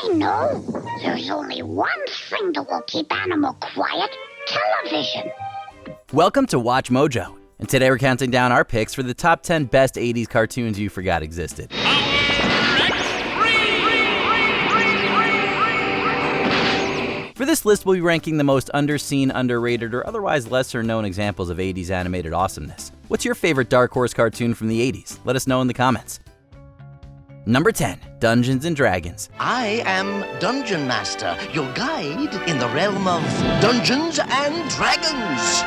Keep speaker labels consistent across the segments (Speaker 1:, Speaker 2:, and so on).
Speaker 1: I know. There's only one thing that will keep Animal quiet: television.
Speaker 2: Welcome to Watch Mojo, and today we're counting down our picks for the top 10 best 80s cartoons you forgot existed. For this list, we'll be ranking the most underseen, underrated, or otherwise lesser-known examples of 80s animated awesomeness. What's your favorite Dark Horse cartoon from the 80s? Let us know in the comments. Number 10, Dungeons and Dragons.
Speaker 3: I am Dungeon Master, your guide in the realm of Dungeons and Dragons.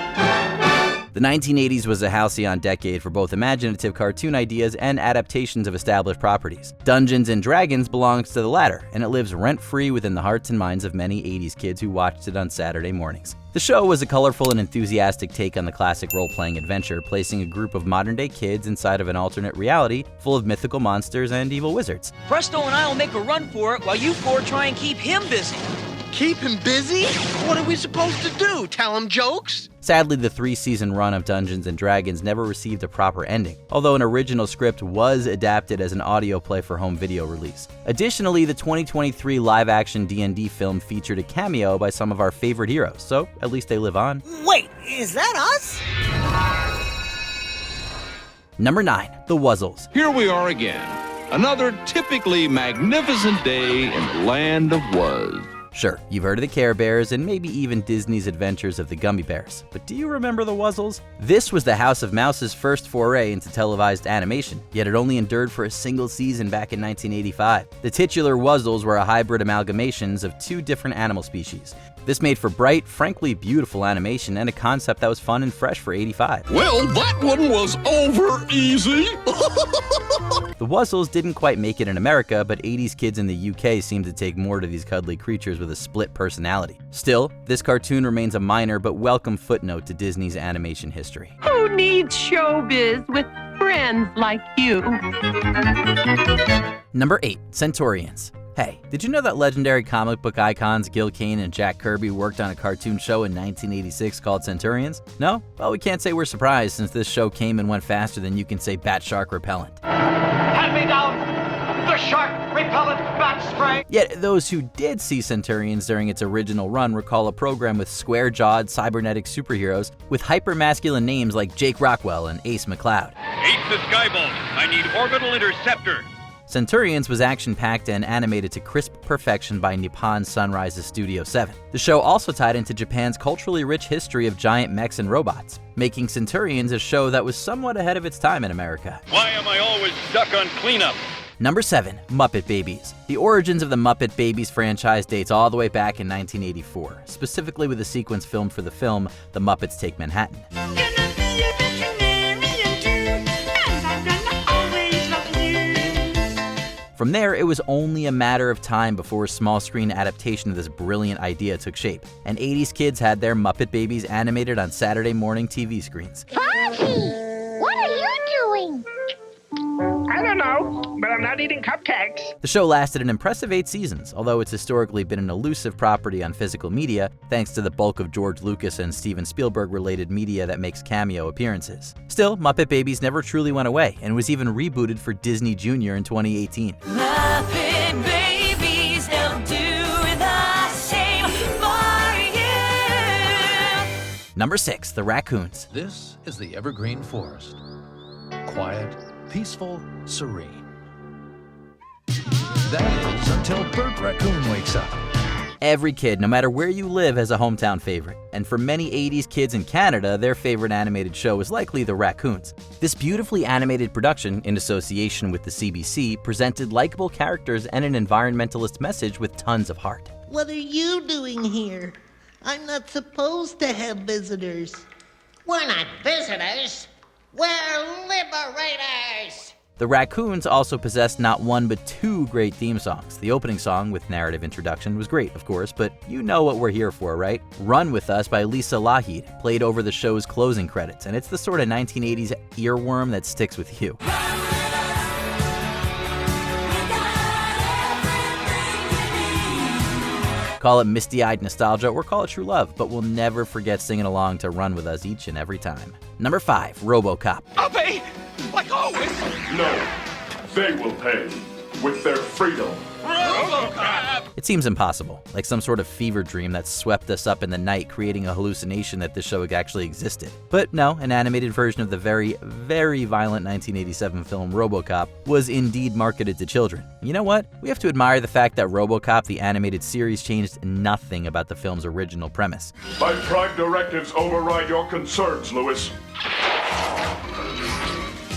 Speaker 2: The 1980s was a halcyon decade for both imaginative cartoon ideas and adaptations of established properties. Dungeons and Dragons belongs to the latter, and it lives rent-free within the hearts and minds of many 80s kids who watched it on Saturday mornings. The show was a colorful and enthusiastic take on the classic role-playing adventure, placing a group of modern-day kids inside of an alternate reality full of mythical monsters and evil wizards.
Speaker 4: Presto and I will make a run for it while you four try and keep him busy.
Speaker 5: Keep him busy? What are we supposed to do? Tell him jokes?
Speaker 2: Sadly, the 3-season run of Dungeons and Dragons never received a proper ending, although an original script was adapted as an audio play for home video release. Additionally, the 2023 live-action D&D film featured a cameo by some of our favorite heroes, so at least they live on.
Speaker 4: Wait, is that us?
Speaker 2: Number 9, The Wuzzles.
Speaker 6: Here we are again. Another typically magnificent day in the land of Wuz.
Speaker 2: Sure, you've heard of the Care Bears and maybe even Disney's Adventures of the Gummy Bears, but do you remember the Wuzzles? This was the House of Mouse's first foray into televised animation, yet it only endured for a single season back in 1985. The titular Wuzzles were a hybrid amalgamations of two different animal species. This made for bright, frankly beautiful animation and a concept that was fun and fresh for 85.
Speaker 6: Well, that one was over easy.
Speaker 2: The Wuzzles didn't quite make it in America, but 80s kids in the UK seemed to take more to these cuddly creatures with a split personality. Still, this cartoon remains a minor but welcome footnote to Disney's animation history.
Speaker 7: Who needs showbiz with friends like you?
Speaker 2: Number 8, Centurions. Hey, did you know that legendary comic book icons Gil Kane and Jack Kirby worked on a cartoon show in 1986 called Centurions? No? Well, we can't say we're surprised since this show came and went faster than you can say bat shark repellent.
Speaker 8: Hand me down the shark repellent bat spray!
Speaker 2: Yet those who did see Centurions during its original run recall a program with square-jawed cybernetic superheroes with hyper-masculine names like Jake Rockwell and Ace McCloud.
Speaker 8: Ace the Skybolt, I need orbital interceptor.
Speaker 2: Centurions was action-packed and animated to crisp perfection by Nippon Sunrise's Studio 7. The show also tied into Japan's culturally rich history of giant mechs and robots, making Centurions a show that was somewhat ahead of its time in America.
Speaker 8: Why am I always stuck on cleanup?
Speaker 2: Number 7, Muppet Babies. The origins of the Muppet Babies franchise dates all the way back in 1984, specifically with a sequence filmed for the film The Muppets Take Manhattan. From there, it was only a matter of time before a small-screen adaptation of this brilliant idea took shape, and 80s kids had their Muppet Babies animated on Saturday morning TV screens.
Speaker 1: Fozzie, what are you doing?
Speaker 9: I don't know, but I'm not eating cupcakes.
Speaker 2: The show lasted an impressive 8 seasons, although it's historically been an elusive property on physical media, thanks to the bulk of George Lucas and Steven Spielberg-related media that makes cameo appearances. Still, Muppet Babies never truly went away, and was even rebooted for Disney Junior in 2018.
Speaker 10: Muppet Babies, they'll do the same for you.
Speaker 2: Number 6, The Raccoons.
Speaker 11: This is the evergreen forest. Quiet, peaceful, serene. That is until Bert Raccoon wakes up.
Speaker 2: Every kid, no matter where you live, has a hometown favorite. And for many 80s kids in Canada, their favorite animated show is likely The Raccoons. This beautifully animated production, in association with the CBC, presented likable characters and an environmentalist message with tons of heart.
Speaker 12: What are you doing here? I'm not supposed to have visitors.
Speaker 13: We're not visitors. We're liberators!
Speaker 2: The Raccoons also possessed not one but 2 great theme songs. The opening song, with narrative introduction, was great, of course, but you know what we're here for, right? Run With Us by Lisa Lahid played over the show's closing credits, and it's the sort of 1980s earworm that sticks with you. Call it misty-eyed nostalgia or call it true love, but we'll never forget singing along to Run With Us each and every time. Number 5, RoboCop.
Speaker 8: I'll pay, like always.
Speaker 14: No, they will pay with their freedom.
Speaker 8: RoboCop!
Speaker 2: It seems impossible, like some sort of fever dream that swept us up in the night, creating a hallucination that this show actually existed. But no, an animated version of the very, very violent 1987 film RoboCop was indeed marketed to children. You know what? We have to admire the fact that RoboCop, the animated series, changed nothing about the film's original premise.
Speaker 14: My prime directives override your concerns, Lewis.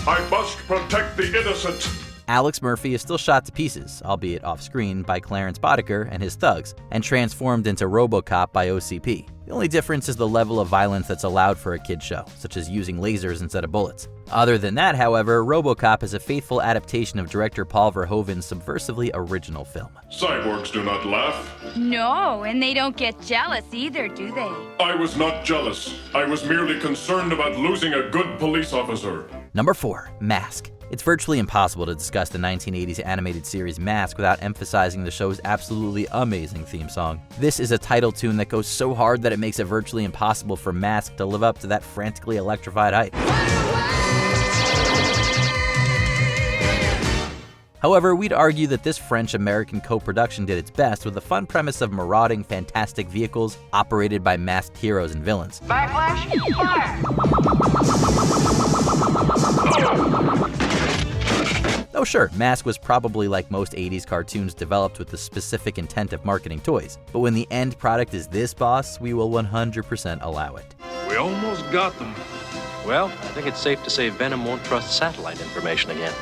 Speaker 14: I must protect the innocent.
Speaker 2: Alex Murphy is still shot to pieces, albeit off-screen, by Clarence Boddicker and his thugs, and transformed into RoboCop by OCP. The only difference is the level of violence that's allowed for a kid's show, such as using lasers instead of bullets. Other than that, however, RoboCop is a faithful adaptation of director Paul Verhoeven's subversively original film.
Speaker 14: Cyborgs do not laugh.
Speaker 15: No, and they don't get jealous either, do they?
Speaker 14: I was not jealous. I was merely concerned about losing a good police officer.
Speaker 2: Number 4. Mask. It's virtually impossible to discuss the 1980s animated series Mask without emphasizing the show's absolutely amazing theme song. This is a title tune that goes so hard that it makes it virtually impossible for Mask to live up to that frantically electrified hype. However, we'd argue that this French-American co-production did its best with a fun premise of marauding, fantastic vehicles operated by masked heroes and villains.
Speaker 8: Backlash, fire!
Speaker 2: Oh sure, Mask was probably like most 80s cartoons developed with the specific intent of marketing toys, but when the end product is this boss, we will 100% allow it.
Speaker 6: We almost got them.
Speaker 11: Well, I think it's safe to say Venom won't trust satellite information again.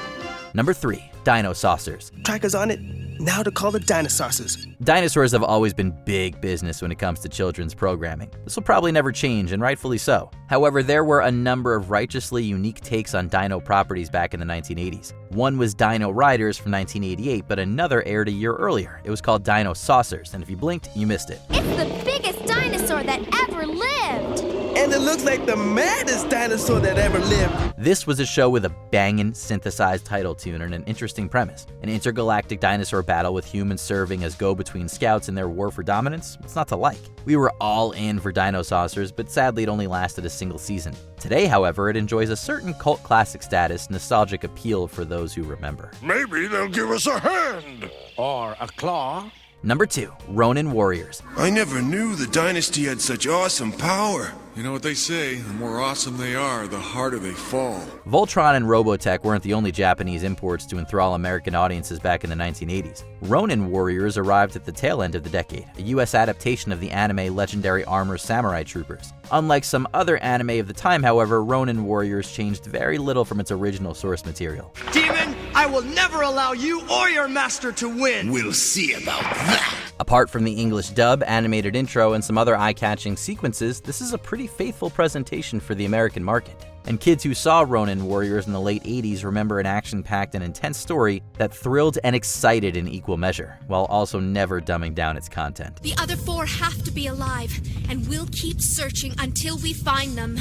Speaker 2: Number 3. Dino Saucers.
Speaker 16: Trackers on it, now to call it Dino Saucers.
Speaker 2: Dinosaurs have always been big business when it comes to children's programming. This will probably never change, and rightfully so. However, there were a number of righteously unique takes on dino properties back in the 1980s. One was Dino Riders from 1988, but another aired a year earlier. It was called Dino Saucers, and if you blinked, you missed it.
Speaker 17: It's the biggest dinosaur that ever lived!
Speaker 16: And it looks like the maddest dinosaur that ever lived.
Speaker 2: This was a show with a bangin' synthesized title tune and an interesting premise. An intergalactic dinosaur battle with humans serving as go-between scouts in their war for dominance? It's not to like. We were all in for Dino Saucers, but sadly it only lasted a single season. Today, however, it enjoys a certain cult classic status, nostalgic appeal for those who remember.
Speaker 14: Maybe they'll give us a hand.
Speaker 18: Or a claw.
Speaker 2: Number 2. Ronin Warriors.
Speaker 19: I never knew the dynasty had such awesome power.
Speaker 20: You know what they say, the more awesome they are, the harder they fall.
Speaker 2: Voltron and Robotech weren't the only Japanese imports to enthrall American audiences back in the 1980s. Ronin Warriors arrived at the tail end of the decade, a US adaptation of the anime Legendary Armor Samurai Troopers. Unlike some other anime of the time, however, Ronin Warriors changed very little from its original source material.
Speaker 21: Demon, I will never allow you or your master to win!
Speaker 19: We'll see about that!
Speaker 2: Apart from the English dub, animated intro, and some other eye-catching sequences, this is a pretty faithful presentation for the American market. And kids who saw Ronin Warriors in the late 80s remember an action-packed and intense story that thrilled and excited in equal measure, while also never dumbing down its content.
Speaker 17: The other 4 have to be alive, and we'll keep searching until we find them.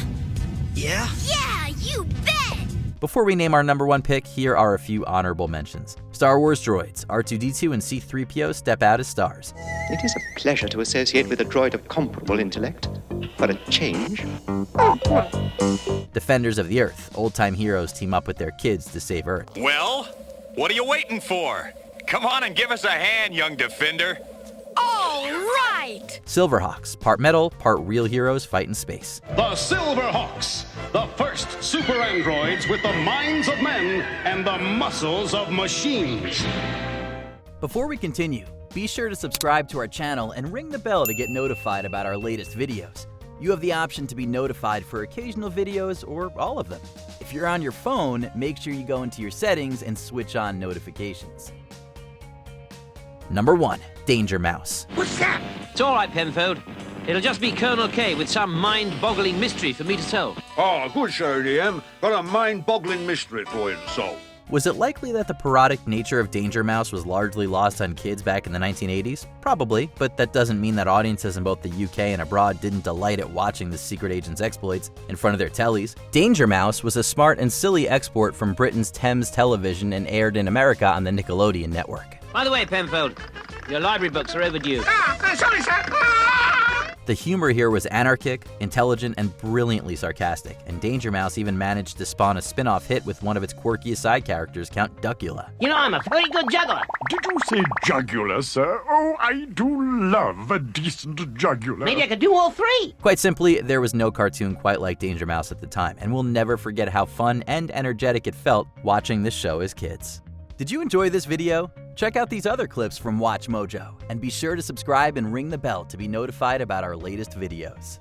Speaker 21: Yeah?
Speaker 17: Yeah, you bet!
Speaker 2: Before we name our number 1 pick, here are a few honorable mentions. Star Wars droids, R2-D2 and C-3PO step out as stars.
Speaker 22: It is a pleasure to associate with a droid of comparable intellect. For a change.
Speaker 2: Defenders of the Earth, old-time heroes team up with their kids to save Earth.
Speaker 23: Well, what are you waiting for? Come on and give us a hand, young defender.
Speaker 17: All right!
Speaker 2: Silverhawks, part metal, part real heroes fight in space.
Speaker 24: The Silverhawks, the first super androids with the minds of men and the muscles of machines.
Speaker 2: Before we continue, be sure to subscribe to our channel and ring the bell to get notified about our latest videos. You have the option to be notified for occasional videos or all of them. If you're on your phone, make sure you go into your settings and switch on notifications. Number 1. Danger Mouse.
Speaker 4: What's that? It's all right, Penfold. It'll just be Colonel K with some mind-boggling mystery for me to solve.
Speaker 6: Oh, good show, DM. Got a mind-boggling mystery for you to solve.
Speaker 2: Was it likely that the parodic nature of Danger Mouse was largely lost on kids back in the 1980s? Probably, but that doesn't mean that audiences in both the UK and abroad didn't delight at watching the secret agent's exploits in front of their tellies. Danger Mouse was a smart and silly export from Britain's Thames Television and aired in America on the Nickelodeon network.
Speaker 4: By the way, Penfold, your library books are overdue.
Speaker 9: Sorry, sir.
Speaker 2: The The humor here was anarchic, intelligent, and brilliantly sarcastic, and Danger Mouse even managed to spawn a spin-off hit with one of its quirkiest side characters, Count Duckula.
Speaker 3: You know, I'm a very good juggler.
Speaker 5: Did you say jugular, sir? Oh, I do love a decent jugular.
Speaker 3: Maybe I could do all three.
Speaker 2: Quite simply, there was no cartoon quite like Danger Mouse at the time, and we'll never forget how fun and energetic it felt watching this show as kids. Did you enjoy this video? Check out these other clips from WatchMojo, and be sure to subscribe and ring the bell to be notified about our latest videos.